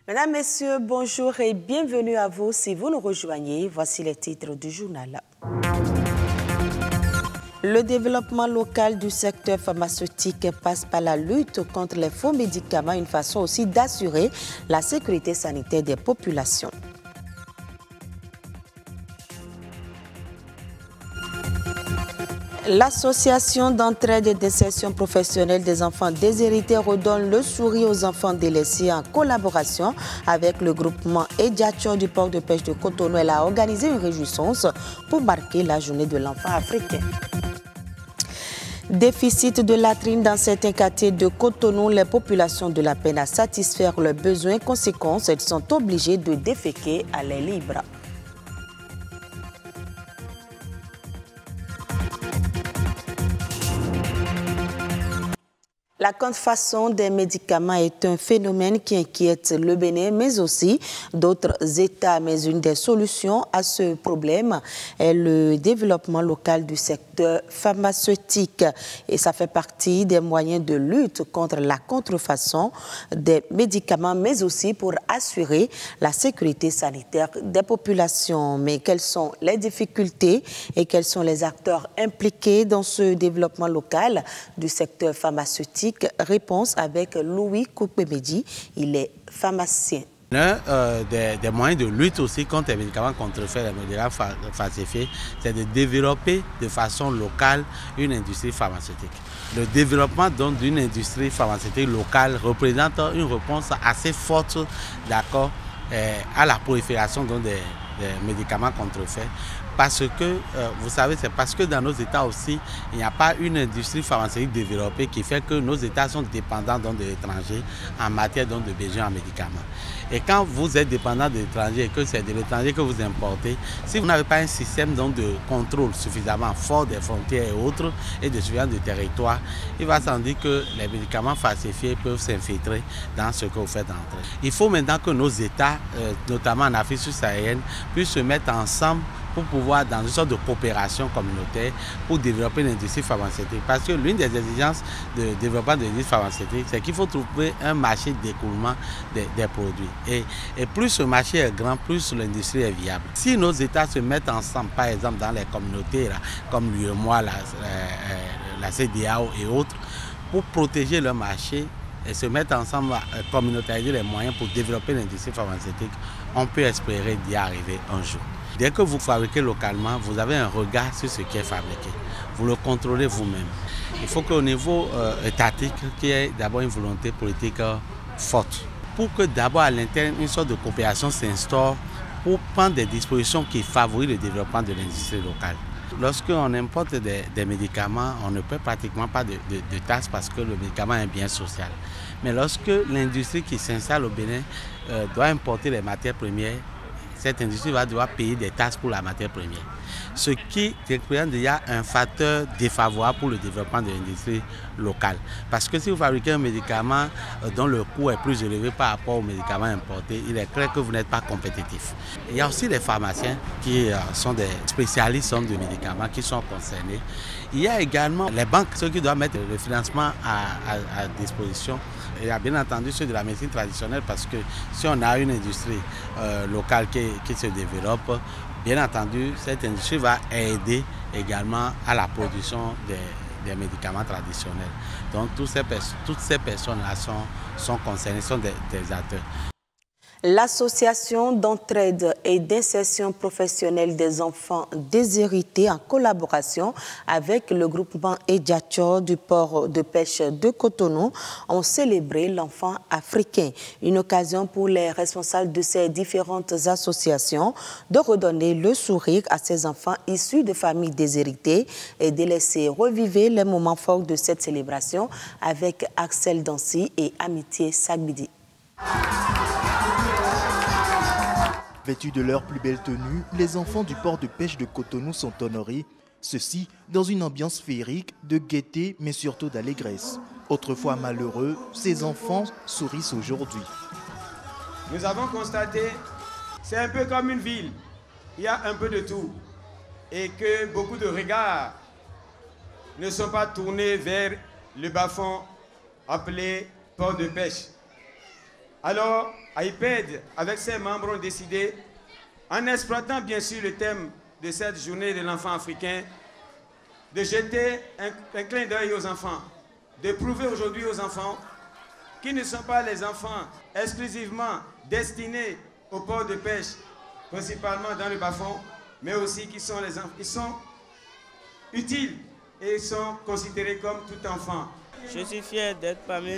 Mesdames, Messieurs, bonjour et bienvenue à vous si vous nous rejoignez. Voici les titres du journal. Le développement local du secteur pharmaceutique passe par la lutte contre les faux médicaments, une façon aussi d'assurer la sécurité sanitaire des populations. L'association d'entraide et d'insertion professionnelle des enfants déshérités redonne le sourire aux enfants délaissés en collaboration avec le groupement Ediatio du port de pêche de Cotonou. Elle a organisé une réjouissance pour marquer la journée de l'enfant africain. Déficit de latrines dans certains quartiers de Cotonou, les populations de la peine à satisfaire leurs besoins. Conséquence, elles sont obligées de déféquer à l'air libre. La contrefaçon des médicaments est un phénomène qui inquiète le Bénin, mais aussi d'autres États. Mais une des solutions à ce problème est le développement local du secteur pharmaceutique. Et ça fait partie des moyens de lutte contre la contrefaçon des médicaments, mais aussi pour assurer la sécurité sanitaire des populations. Mais quelles sont les difficultés et quels sont les acteurs impliqués dans ce développement local du secteur pharmaceutique? Réponse avec Louis Koukbemedi, il est pharmacien. L'un des moyens de lutte aussi contre les médicaments contrefaits, les médicaments falsifiés, c'est de développer de façon locale une industrie pharmaceutique. Le développement d'une industrie pharmaceutique locale représente une réponse assez forte d'accord à la prolifération des médicaments contrefaits. Parce que, vous savez, c'est parce que dans nos États aussi, il n'y a pas une industrie pharmaceutique développée qui fait que nos États sont dépendants de l'étranger en matière de besoins en médicaments. Et quand vous êtes dépendant de l'étranger et que c'est de l'étranger que vous importez, si vous n'avez pas un système de contrôle suffisamment fort des frontières et autres et de surveillance du territoire, il va sans dire que les médicaments falsifiés peuvent s'infiltrer dans ce que vous faites entrer. Il faut maintenant que nos États, notamment en Afrique subsaharienne, puissent se mettre ensemble pour pouvoir, dans une sorte de coopération communautaire, pour développer une industrie pharmaceutique. Parce que l'une des exigences de développement de l'industrie pharmaceutique, c'est qu'il faut trouver un marché d'écoulement des produits. Et plus ce marché est grand, plus l'industrie est viable. Si nos États se mettent ensemble, par exemple dans les communautés, là, comme l'UEMOA, la CEDEAO et autres, pour protéger le marché, et se mettre ensemble à communautariser les moyens pour développer l'industrie pharmaceutique, on peut espérer d'y arriver un jour. Dès que vous fabriquez localement, vous avez un regard sur ce qui est fabriqué. Vous le contrôlez vous-même. Il faut qu'au niveau étatique, qu'il y ait d'abord une volonté politique forte. Pour que d'abord à l'interne, une sorte de coopération s'instaure pour prendre des dispositions qui favorisent le développement de l'industrie locale. Lorsqu'on importe des médicaments, on ne paie pratiquement pas de taxes parce que le médicament est un bien social. Mais lorsque l'industrie qui s'installe au Bénin doit importer les matières premières, cette industrie va devoir payer des taxes pour la matière première. Ce qui représente déjà un facteur défavorable pour le développement de l'industrie locale. Parce que si vous fabriquez un médicament dont le coût est plus élevé par rapport aux médicaments importés, il est clair que vous n'êtes pas compétitif. Il y a aussi les pharmaciens qui sont des spécialistes de médicaments qui sont concernés. Il y a également les banques, ceux qui doivent mettre le financement à disposition. Il y a bien entendu ceux de la médecine traditionnelle parce que si on a une industrie locale qui se développe, bien entendu, cette industrie va aider également à la production des médicaments traditionnels. Donc toutes ces personnes-là sont concernées, sont des acteurs. L'association d'entraide et d'insertion professionnelle des enfants déshérités en collaboration avec le groupement Ediatio du port de pêche de Cotonou ont célébré l'enfant africain. Une occasion pour les responsables de ces différentes associations de redonner le sourire à ces enfants issus de familles déshéritées et de laisser revivre les moments forts de cette célébration avec Axel Dancy et Amitié Sagbidi. Vêtus de leur plus belle tenue, les enfants du port de pêche de Cotonou sont honorés, ceci dans une ambiance féerique de gaieté mais surtout d'allégresse. Autrefois malheureux, ces enfants sourissent aujourd'hui. Nous avons constaté, c'est un peu comme une ville, il y a un peu de tout et que beaucoup de regards ne sont pas tournés vers le bas-fond appelé port de pêche. Alors, AIPED, avec ses membres, ont décidé, en exploitant bien sûr le thème de cette journée de l'enfant africain, de jeter un clin d'œil aux enfants, de prouver aujourd'hui aux enfants qu'ils ne sont pas les enfants exclusivement destinés au port de pêche, principalement dans le bas-fond, mais aussi qu'ils sont les enfants, ils sont utiles et sont considérés comme tout enfant. Je suis fier d'être parmi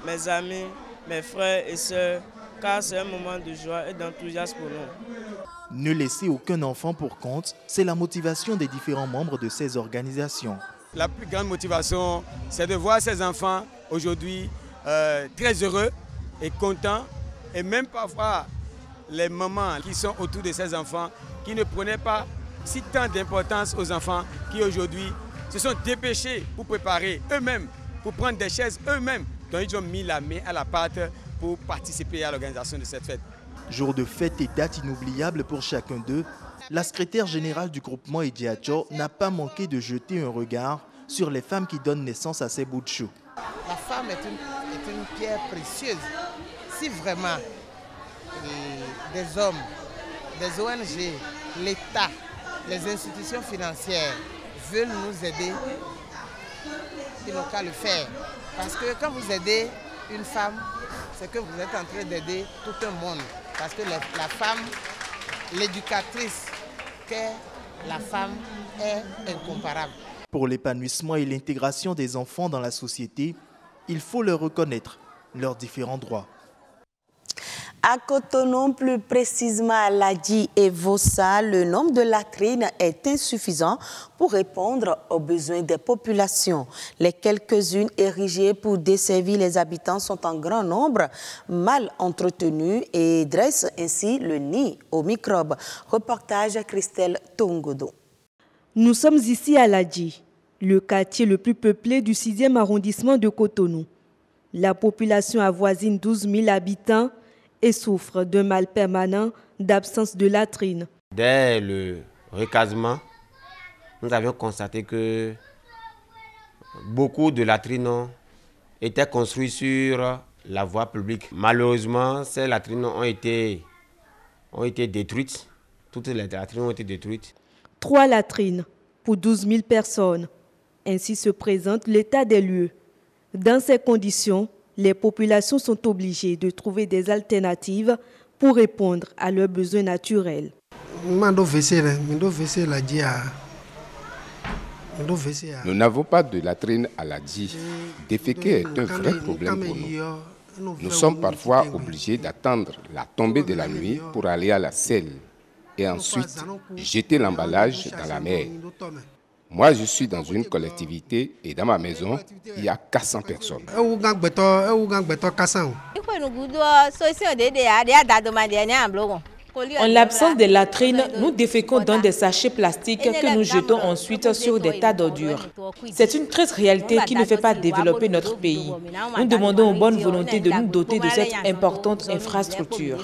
mes amis, mes frères et sœurs, car c'est un moment de joie et d'enthousiasme pour nous. Ne laisser aucun enfant pour compte, c'est la motivation des différents membres de ces organisations. La plus grande motivation, c'est de voir ces enfants aujourd'hui très heureux et contents, et même parfois les mamans qui sont autour de ces enfants qui ne prenaient pas si tant d'importance aux enfants qui aujourd'hui se sont dépêchés pour préparer eux-mêmes, pour prendre des chaises eux-mêmes. Donc ils ont mis la main à la pâte pour participer à l'organisation de cette fête. Jour de fête et date inoubliable pour chacun d'eux, la secrétaire générale du groupement Ediacho n'a pas manqué de jeter un regard sur les femmes qui donnent naissance à ces bouts de chou. La femme est une pierre précieuse. Si vraiment des hommes, des ONG, l'État, les institutions financières veulent nous aider, ils n'ont qu'à le faire. Parce que quand vous aidez une femme, c'est que vous êtes en train d'aider tout un monde. Parce que la femme, l'éducatrice qu'est la femme est incomparable. Pour l'épanouissement et l'intégration des enfants dans la société, il faut leur reconnaître leurs différents droits. À Cotonou, plus précisément à Ladji et Vossa, le nombre de latrines est insuffisant pour répondre aux besoins des populations. Les quelques-unes érigées pour desservir les habitants sont en grand nombre, mal entretenues et dressent ainsi le nid aux microbes. Reportage Christelle Tongodo. Nous sommes ici à Ladji, le quartier le plus peuplé du 6e arrondissement de Cotonou. La population avoisine 12 000 habitants et souffre d'un mal permanent d'absence de latrines. Dès le recasement, nous avions constaté que beaucoup de latrines étaient construites sur la voie publique. Malheureusement, ces latrines ont été détruites. Toutes les latrines ont été détruites. 3 latrines pour 12 000 personnes. Ainsi se présente l'état des lieux. Dans ces conditions, les populations sont obligées de trouver des alternatives pour répondre à leurs besoins naturels. Nous n'avons pas de latrine à Ladji. Déféquer est un vrai problème pour nous. Nous sommes parfois obligés d'attendre la tombée de la nuit pour aller à la selle et ensuite jeter l'emballage dans la mer. Moi, je suis dans une collectivité et dans ma maison, il y a 400 personnes. En l'absence de latrines, nous déféquons dans des sachets plastiques que nous jetons ensuite sur des tas d'ordures. C'est une triste réalité qui ne fait pas développer notre pays. Nous demandons aux bonnes volontés de nous doter de cette importante infrastructure.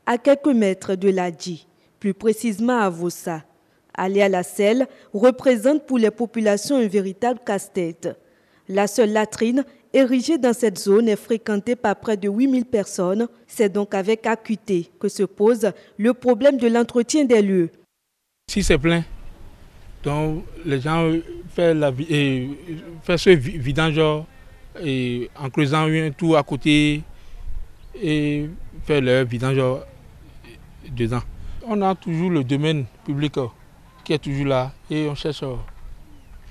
À quelques mètres de Ladji, plus précisément à Vossa, aller à la selle représente pour les populations un véritable casse-tête. La seule latrine érigée dans cette zone est fréquentée par près de 8 000 personnes. C'est donc avec acuité que se pose le problème de l'entretien des lieux. Si c'est plein, donc les gens font ce vidange en creusant un trou à côté et faire leur vidange dedans. On a toujours le domaine public qui est toujours là et on cherche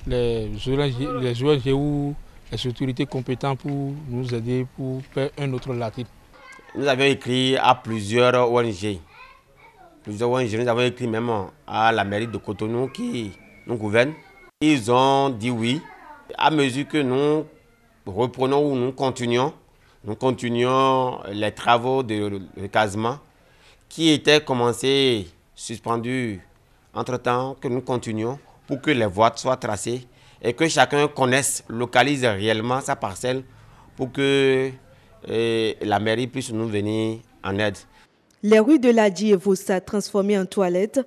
les ONG ou les autorités compétentes pour nous aider pour faire un autre latrine. Nous avions écrit à plusieurs ONG. Nous avons écrit même à la mairie de Cotonou qui nous gouverne. Ils ont dit oui. À mesure que nous reprenons ou nous continuons les travaux de recasement qui étaient commencés, suspendus entre-temps, que nous continuons pour que les voies soient tracées et que chacun connaisse, localise réellement sa parcelle pour que la mairie puisse nous venir en aide. Les rues de Ladji et Vossa transformées en toilettes,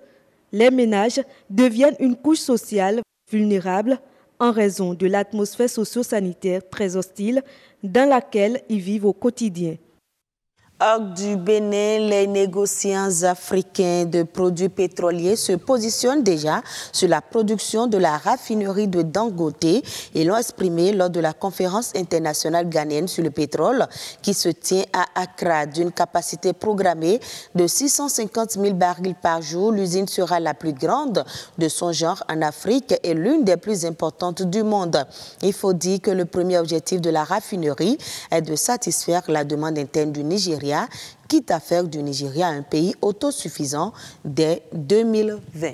les ménages deviennent une couche sociale vulnérable en raison de l'atmosphère socio-sanitaire très hostile dans laquelle ils vivent au quotidien. Hors du Bénin, les négociants africains de produits pétroliers se positionnent déjà sur la production de la raffinerie de Dangote et l'ont exprimé lors de la conférence internationale ghanéenne sur le pétrole qui se tient à Accra. D'une capacité programmée de 650 000 barils par jour, l'usine sera la plus grande de son genre en Afrique et l'une des plus importantes du monde. Il faut dire que le premier objectif de la raffinerie est de satisfaire la demande interne du Nigeria, quitte à faire du Nigeria un pays autosuffisant dès 2020.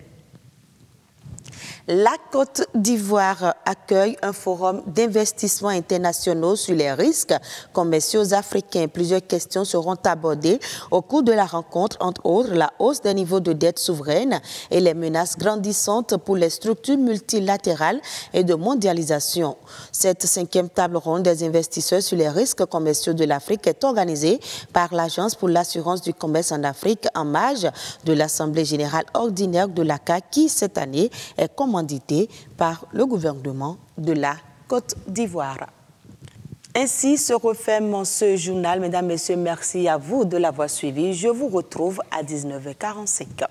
La Côte d'Ivoire accueille un forum d'investissement internationaux sur les risques commerciaux africains. Plusieurs questions seront abordées au cours de la rencontre, entre autres la hausse des niveaux de dette souveraine et les menaces grandissantes pour les structures multilatérales et de mondialisation. Cette 5e table ronde des investisseurs sur les risques commerciaux de l'Afrique est organisée par l'Agence pour l'assurance du commerce en Afrique en marge de l'Assemblée générale ordinaire de l'ACA qui, cette année, est commandité par le gouvernement de la Côte d'Ivoire. Ainsi se referme ce journal. Mesdames, Messieurs, merci à vous de l'avoir suivi. Je vous retrouve à 19h45.